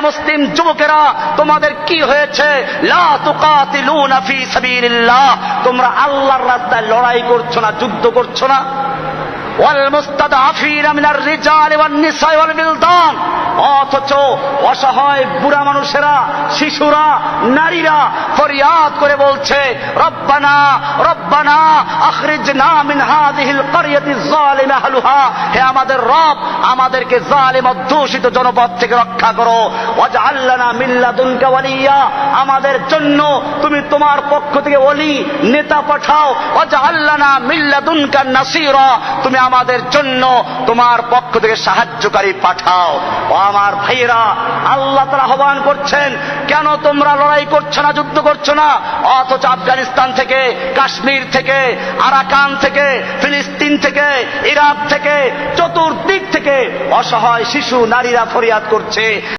মুসলিম যুবকেরা, তোমাদের কি হয়েছে? লা তুকাতিলুনা ফি সাবিলিল্লাহ, তোমরা আল্লাহর রাস্তায় লড়াই করছো না, যুদ্ধ করছো না। ওয়াল মুস্তাদআফিনা মিনার রিজালি ওয়ান নিসাই ওয়াল বিলদান, অথচ অসহায় বুড়া মানুষেরা, শিশুরা, নারীরা ফরিয়াদ করে বলছে রব্বানা রব্বানা আখরিজনা মিন হাযিহিল ক্বরিয়াতি যালিমা আহলুহা, হে আমাদের রব, আমাদেরকে জালিম অধ্যুষিত জনপদ থেকে রক্ষা করো। ওয়াজআল লানা মিন লাদুনকা ওয়ালিয়া, আমাদের জন্য তুমি তোমার পক্ষ থেকে ওলি নেতা পাঠাও। ওয়াজআল লানা মিন লাদুনকা নাসীরা, তুমি আমাদের জন্য তোমার পক্ষ থেকে সাহায্যকারী পাঠাও। ও আমার ভাইয়েরা, আল্লাহ তাআলা আহ্বান করছেন, কেন তোমরা লড়াই করছো না, যুদ্ধ করছো না? অথচ আফগানিস্তান থেকে, কাশ্মীর থেকে, আরাকান থেকে, ফিলিস্তিন থেকে, ইরাক থেকে, চতুর্দিক থেকে অসহায় শিশু নারীরা ফরিয়াদ করছে।